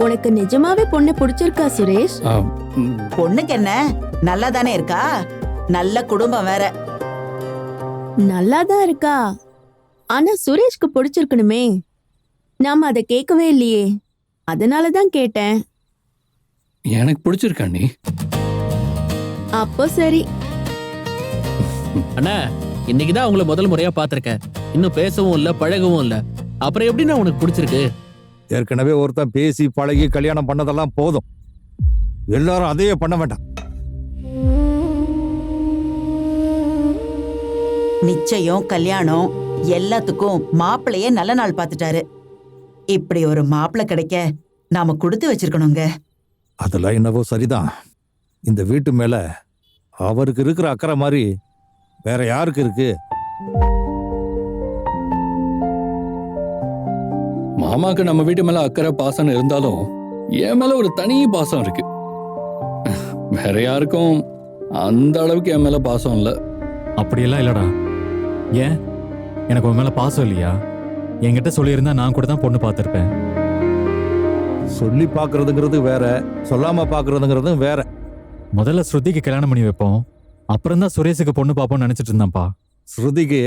உனக்கு நிஜமாவே பொண்ணு பிடிச்சிருக்கா சுரேஷ்? பொண்ணுக்கு என்ன, நல்லா தானே இருக்கா, நல்ல குடும்பம் வேற. நல்லாதான் இருக்கா, ஆனா சுரேஷ்க்கு பிடிச்சிருக்கணுமே. நாம அதை கேட்கவே இல்லையே, அதனாலதான் கேட்டேன். எனக்கு பிடிச்சிருக்கா நீ? அப்போ சரி. அண்ணா, இன்னைக்குதான் உங்களை முதல் முறையா பாத்திருக்கேன். இன்னும் பேசவும் இல்ல, பழகவும் இல்ல. அப்புறம் எப்படின்னா உனக்கு பிடிச்சிருக்கு? ஏற்கனவே ஒருத்தன் பேசி பழகி கல்யாணம் பண்ணதெல்லாம் போதும், எல்லாரும் அதையே பண்ண வேண்டாம். நிச்சயம், கல்யாணம் எல்லாத்துக்கும் மாப்பிள்ளையே நல்ல நாள் பார்த்துட்டாரு. இப்படி ஒரு மாப்பிள்ளை கிடைக்க நாம கொடுத்து வச்சிருக்கணுங்க. அதெல்லாம் என்னவோ சரிதான். இந்த வீட்டு மேல அவருக்கு இருக்கிற அக்கறை மாதிரி வேற யாருக்கு இருக்கு? மாமாக்கு நம்ம வீட்டு மேல அக்கறை பாசம் இருந்தாலும் என் மேல ஒரு தனி பாசம் இருக்கு. வேற யாருக்கும் அந்த அளவுக்கு என் மேல பாசம் இல்ல. அப்படியெல்லாம் இல்லடா. ஏன், எனக்கு உன் மேல பாசம் இல்லையா? என்கிட்ட சொல்லியிருந்தா நான் கூட தான் பொண்ணு பார்த்திருப்பேன். சொல்லி பாக்குறதுங்கிறது வேற, சொல்லாம பாக்குறதுங்கிறதும் வேற. முதல்ல ஸ்ருதிக்கு கல்யாணம் பண்ணி வைப்போம், அப்புறம் தான் சுரேஷுக்கு பொண்ணு பார்ப்போம்னு நினைச்சிட்டு இருந்தான்ப்பா. ஸ்ருதிக்கு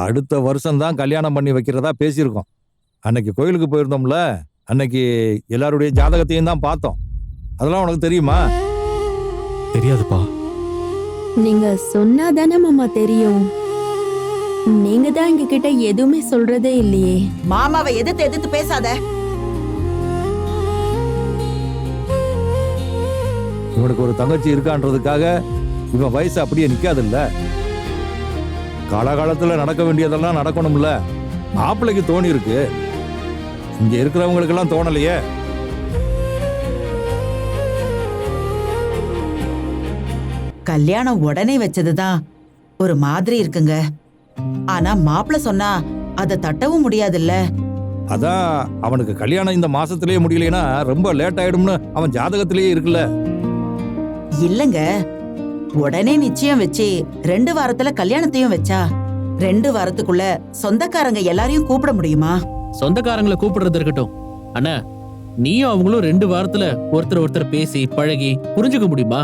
அடுத்த வருஷம் தான் கல்யாணம் பண்ணி வைக்கிறதா பேசியிருக்கோம். அன்னைக்கு கோயிலுக்கு போயிருந்தோம்ல, அன்னைக்கு எல்லாருடைய ஜாதகத்தையும் தான் பார்த்தோம். அதெல்லாம் உனக்கு தெரியுமா? தெரியாதுப்பா. நீங்க சொன்னாதானே மாமா தெரியும். நீங்க தான் எங்க கிட்ட எதுவுமே சொல்றதே இல்லையே. மாமாவை எதிர்த்து எதிர்த்து பேசாத. இவனுக்கு ஒரு தங்கச்சி இருக்கான்றதுக்காக இவன் வயசு அப்படியே நிக்காதுல்ல. காலகாலத்துல நடக்க வேண்டியதெல்லாம் நடக்கணும்ல. மாப்பிள்ளைக்கு தோணி இருக்கு, இங்க இருக்கிறவங்களுக்கெல்லாம் தோணலையே. கல்யாணம் உடனே வச்சதுதான் ஒரு மாதிரி இருக்குங்க. ஆனா மாப்பிள்ளை சொன்னா அதை தட்டவும் முடியாதுல்ல. அதான் அவனுக்கு கல்யாணம் இந்த மாசத்திலேயே முடியலைன்னா ரொம்ப லேட் ஆயிடும்னு அவன் ஜாதகத்திலேயே இருக்குல்ல. இல்லங்க, உடனே நிச்சயம் வச்சு 2 வாரத்துல கல்யாணத்தையும் வச்சா 2 வாரத்துக்குள்ள சொந்தக்காரங்க எல்லாரையும் கூப்பிட முடியுமா? சொந்தக்காரங்களை கூப்பிடுறது இருக்கட்டும் அண்ணா, நீயும் அவங்களும் 2 வாரத்துல ஒருத்தர் பேசி பழகி புரிஞ்சுக்க முடியுமா?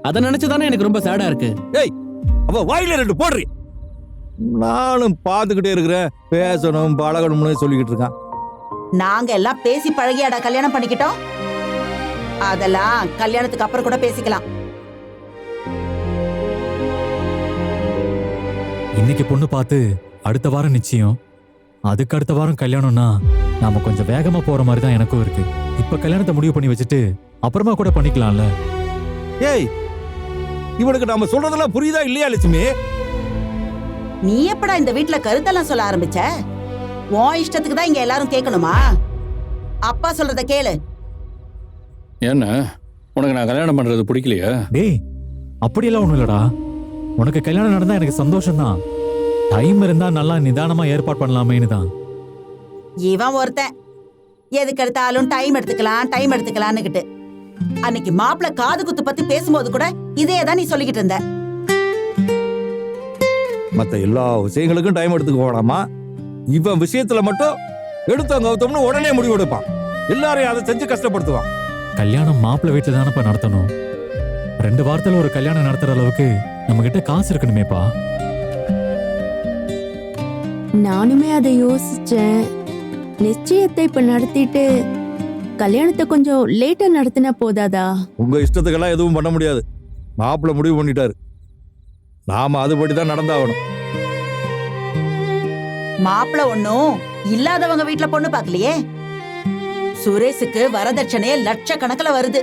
அதை நினைச்சுதானே எனக்கு ரொம்ப சேடா இருக்கு. ஏய், அவ வாயில 2 போடுறி. நானும் பாத்துக்கிட்டே இருக்கிறேன், பேசணும் பழகணும்னு சொல்லிக்கிட்டு இருக்கான். நாங்க எல்லாம் பேசி பழகியாடா கல்யாணம் பண்ணிக்கிட்டோம். அதெல்லாம் கல்யாணத்துக்கு அப்புறம் கூட பேசிக்கலாம். இன்னைக்கு பொண்ணு பார்த்து அடுத்த வாரம் நிச்சயம், அதுக்கு அடுத்த வாரம் கல்யாணம்னா நாம கொஞ்சம் வேகமா போற மாதிரி தான் எனக்கும் இருக்கு. இப்ப கல்யாணத்தை முடிவு பண்ணி வச்சுட்டு அப்புறமா கூட பண்ணிக்கலாம்ல. ஏய், இவனுக்கு நாம சொல்றதெல்லாம் புரியுதா இல்லையா லட்சுமி? நீ எப்படா இந்த வீட்டுல கருத்தெல்லாம் சொல்ல ஆரம்பிச்ச? உன் இஷ்டத்துக்கு தான் இங்க எல்லாரும் கேட்கணுமா? அப்பா சொல்றத கேளு. என்ன, உனக்கு நான் கல்யாணம் பண்றது பிடிக்கலையா? டேய், அப்படியெல்லாம் ஒண்ணும் இல்லடா. உனக்கு கல்யாணம் நடந்தா எனக்கு சந்தோஷம்தான். டைம் இருந்தா நல்லா நிதானமா ஏற்பாடு பண்ணலாமேன்னு தான். இவன் ஒருத்தன் எதுக்கு எடுத்தாலும் டைம் எடுத்துக்கலாம்னுகிட்டு அன்னைக்கு மாப்பிள்ள காது குத்து பத்தி பேசும்போது கூட இதே தான் நீ சொல்லிக்கிட்டு இருந்த. மத்த எல்லா விஷயங்களுக்கும் டைம் எடுத்துக்க வேணாமா? இவன் விஷயத்துல மட்டும் எடுத்தவங்க கௌதம்னு உடனே முடிவு எடுப்பான். எல்லாரையும் அதை செஞ்சு கஷ்டப்படுத்துவான். கல்யாணம் மாப்பிள்ளை வீட்டுல தானப்பா நடத்தணும். 2 வாரத்துல ஒரு கல்யாணம் நடத்துற அளவுக்கு நம்ம கிட்ட காசு இருக்கணுமேப்பா. நானுமே அதை யோசிச்சேன். நிச்சயத்தை இப்ப நடத்திட்டு கல்யாணத்தை கொஞ்சம் லேட்டா நடத்தினா போதாதா? உங்க இஷ்டத்துக்கெல்லாம் எதுவும் பண்ண முடியாது. மாப்பிள்ளை முடிவு பண்ணிட்டாரு, நாம அதுபடிதான் நடந்தாகணும். மாப்பிள்ள ஒண்ணும் இல்லாதவங்க வீட்டுல பொண்ணு பாக்கலையே. சுரேஷுக்கு வரதட்சணையே லட்சக்கணக்கில் வருது.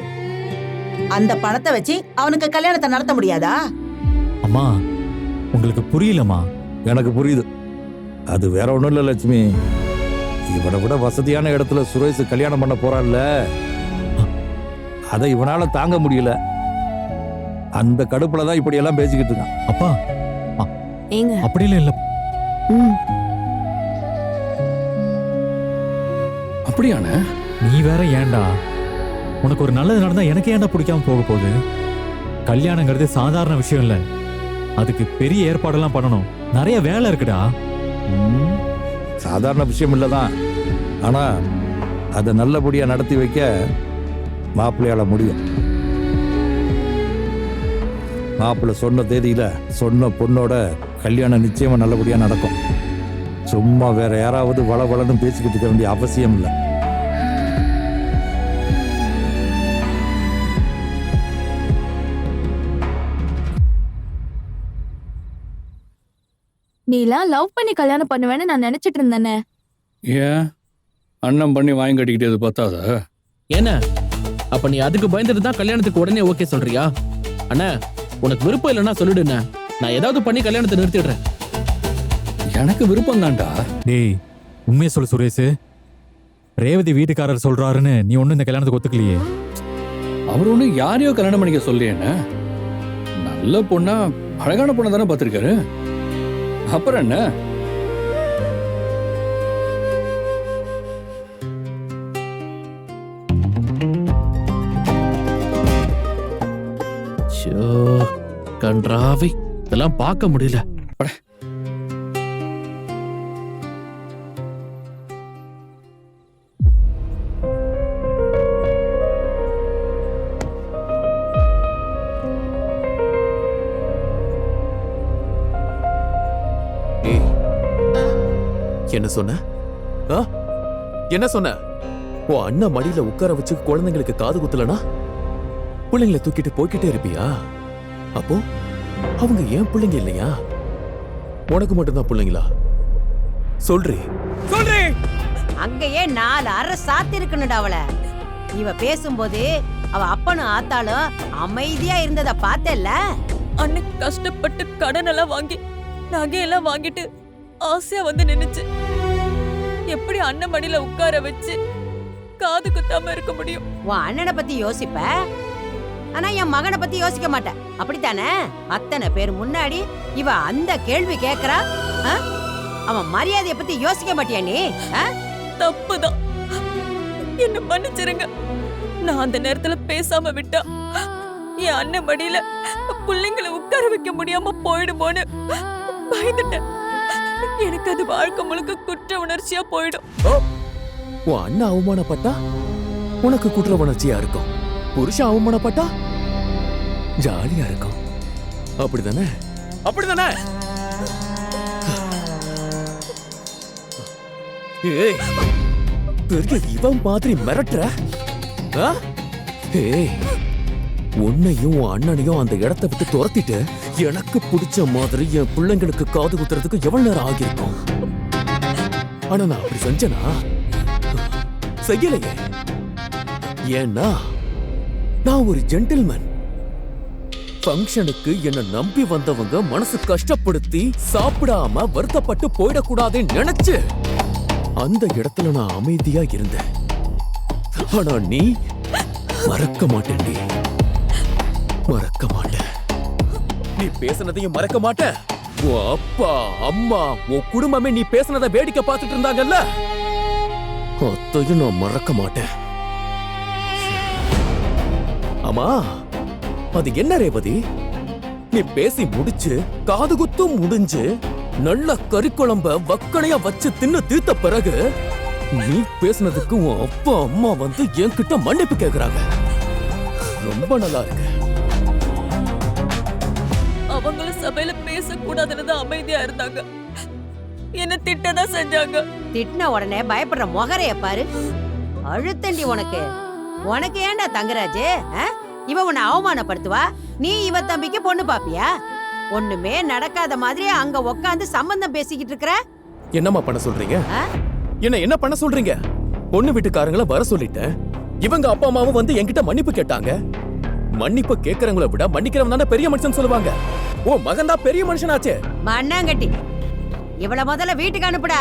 அந்த பணத்தை வச்சு அவனுக்கு கல்யாணத்தை நடத்த முடியாதா? அம்மா, உங்களுக்கு புரியலம்மா. எனக்கு புரியுது. அது வேற ஒண்ணும் இல்ல லட்சுமி, இவனை விட வசதியான இடத்துல சுரேஷ் கல்யாணம் பண்ண போறான்ல, அதை இவனால தாங்க முடியல. அந்த கடுப்புல தான் இப்படி எல்லாம் பேசிக்கிட்டு இருக்கான். அப்பா, ஏங்க அப்படிலாம் இல்ல. அப்படியான நீ வேற ஏன்டா? உனக்கு ஒரு நல்லது நடந்தா எனக்கு ஏன்டா பிடிக்காம போக போகுது? கல்யாணங்கிறது சாதாரண விஷயம் இல்ல, அதுக்கு பெரிய ஏற்பாடெல்லாம் பண்ணணும், நிறைய வேலை இருக்குடா. சாதாரண விஷயம் இல்லதான், ஆனா அதை நல்லபடியாக நடத்தி வைக்க மாப்பிள்ளையால முடியும். மாப்பிள்ளை சொன்ன தேதியில சொன்ன பொண்ணோட கல்யாணம் நிச்சயமா நல்லபடியாக நடக்கும். சும்மா வேற யாராவது வளவளன்னு பேசிக்கிட்டு இருக்க வேண்டிய அவசியம் இல்லை. நீலாம் லவ் பண்ணி கல்யாணம் பண்ணுவேன்னு நான் நினைச்சிட்டு இருந்தேனே. ஏன் அண்ணன் பண்ணி வாங்கி கட்டிக்கிட்டது பார்த்தாதா? என்ன அப்ப நீ அதுக்கு பயந்துட்டு தான் கல்யாணத்துக்கு உடனே ஓகே சொல்றியா? அண்ணா உனக்கு விருப்பம் இல்லைன்னா சொல்லிடுண்ணே, நான் ஏதாவது பண்ணி கல்யாணத்தை நிறுத்திடுறேன். எனக்கு விருப்பம் தான்டா. டேய் உண்மையை சொல்லு சுரேஷ், ரேவதி வீட்டுக்காரர் சொல்றாருன்னு நீ ஒன்னும் இந்த கல்யாணத்துக்கு ஒத்துக்கலையே. அவர் ஒண்ணு யாரையோ கல்யாணம் பண்ணிக்க சொல்லியேன்னு. நல்ல பொண்ணா அழகான பொண்ணை தானே பார்த்திருக்காரு. அப்புறம் என்ன? கன்றாவி, இதெல்லாம் பார்க்க முடியல. என்ன சொன்ன? என்ன சொன்ன? உன் அண்ணன் மடியில உட்கார வச்சு குழந்தைங்களுக்கு காது குத்தலனா பிள்ளைங்களை தூக்கிட்டு போய்கிட்டே இருப்பியா? அப்போ அவங்க ஏன் பிள்ளைங்க இல்லையா? உனக்கு மட்டும்தான் பிள்ளைங்களா? சொல்றே சொல்றே. அங்கேயே 4 அரை சாத்தி இருக்கணும்டா அவளை. இவ பேசும்போது அவ அப்பனும் ஆத்தாலும் அமைதியா இருந்தத பார்த்தேல்ல. அன்னைக்கு கஷ்டப்பட்டு கடன் எல்லாம் வாங்கி நகையெல்லாம் வாங்கிட்டு ஆசையா வந்து நின்னுச்சு. எப்படி அண்ணன் மடியில உட்கார வச்சு காது குத்தாம இருக்க முடியும்? உன் அண்ணனை பத்தி யோசிப்ப, ஆனா என் மகனை பத்தி யோசிக்க மாட்டேன், அப்படித்தானே? அத்தனை பேர் முன்னாடி இவ அந்த கேள்வி கேக்குறா. அவன் மரியாதைய பத்தி யோசிக்க மாட்டியா நீ? தப்புதான், என்ன மன்னிச்சிருங்க. நான் அந்த நேரத்துல பேசாம விட்டா என் அண்ணன் மடியில பிள்ளைங்களை உட்கார வைக்க முடியாம போயிடுமோன்னு பயந்துட்டேன். எனக்கு அது வாழ்க்கை முழுக்க குற்ற உணர்ச்சியா போயிடும். உன் அண்ணன் அவமானப்பட்டா உனக்கு குற்ற உணர்ச்சியா இருக்கும். புருஷன் அவமானப்பட்டா ஜாலியா இருக்கும். அப்படிதானே? அப்படிதானே? ஏய், பெரிய இவன் மாதிரி மிரட்டுற? ஏய், உன்னையும் உன் அண்ணனையும் அந்த இடத்தை விட்டு துரத்திட்டு எனக்கு பிடிச்ச மாதிரி என் பிள்ளைங்களுக்கு காது குத்துறதுக்கு எவ்வளவு நேரம் ஆகியிருக்கும். ஆனா நான் அப்படி செஞ்சனா? செய்யலையே. ஏன்னா நான் ஒரு ஜென்டில்மேன். ஃபங்க்ஷனுக்கு என்ன நம்பி வந்தவங்க மனசு கஷ்டப்படுத்தி சாப்பிடாம வருத்தப்பட்டு போயிடக்கூடாதுன்னு நினைச்சு அந்த இடத்துல நான் அமைதியா இருந்தேன். ஆனா நீ மறக்க மாட்டேன். மறக்க மாட்டேன். நீ பேசுனதையும் மறக்க மாட்டேன். உன் அப்பா அம்மா உன் குடும்பமே நீ பேசுனதை வேடிக்கை பார்த்துட்டு இருந்தாங்கல்ல, அதையும் நான் மறக்க மாட்டேன். ஆமா, அது என்ன ரேவதி? நீ பேசி முடிச்சு காது குத்தும் முடிஞ்சு நல்ல கறிக்குழம்ப வக்கணையா வச்சு தின்னு தீர்த்த பிறகு நீ பேசுனதுக்கு உன் அப்பா அம்மா வந்து என்கிட்ட மன்னிப்பு கேக்குறாங்க. ரொம்ப நல்லா இருக்கு. அவங்களும் சபையில பேசக்கூடாதுன்னு தான் அமைதியா இருந்தாங்க. என்ன திட்டதான் செஞ்சாங்க. திட்டின உடனே பயப்படுற முகரைய பாரு. அழுத்தண்டி உனக்கு. உனக்கு ஏன்டா தங்கராஜு? இவ உன்னை அவமானப்படுத்துவா, நீ இவ தம்பிக்கு பொண்ணு பாப்பியா? ஒண்ணுமே நடக்காத மாதிரி அங்க உட்காந்து சம்பந்தம் பேசிக்கிட்டு இருக்கற. என்னம்மா பண்ண சொல்றீங்க? என்ன பண்ண சொல்றீங்க? பொண்ணு வீட்டுக்காரங்கள வர சொல்லிட்டேன். இவங்க அப்பா அம்மாவும் வந்து என்கிட்ட மன்னிப்பு கேட்டாங்க. மன்னிப்பு கேக்குறவங்கள விட மன்னிக்கிறவன் தானே பெரிய மனுஷன் சொல்லுவாங்க. ஓ மகன் தான் பெரிய மனுஷனாச்சே. மண்ணாங்கட்டி, இவள முதல்ல வீட்டுக்கு அனுப்புடா.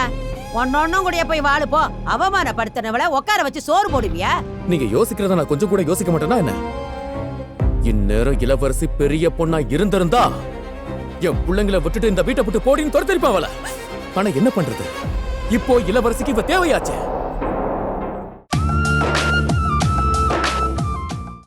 ஒன்னொன்னும் கூடயே போய் வாழு போ. அவமானப்படுத்தினவள உட்கார வச்சு சோறு போடுவியா? நீங்க யோசிக்கிறத நான் கொஞ்சம் கூட யோசிக்க மாட்டேனா என்ன? இந்நேரம் இளவரசி பெரிய பொண்ணா இருந்திருந்தா என் பிள்ளைங்களை விட்டுட்டு இந்த வீட்டை விட்டு போடின்னு துரத்திருப்பான் அவள. ஆனா என்ன பண்றது, இப்போ இளவரசிக்கு இவ தேவையாச்சு.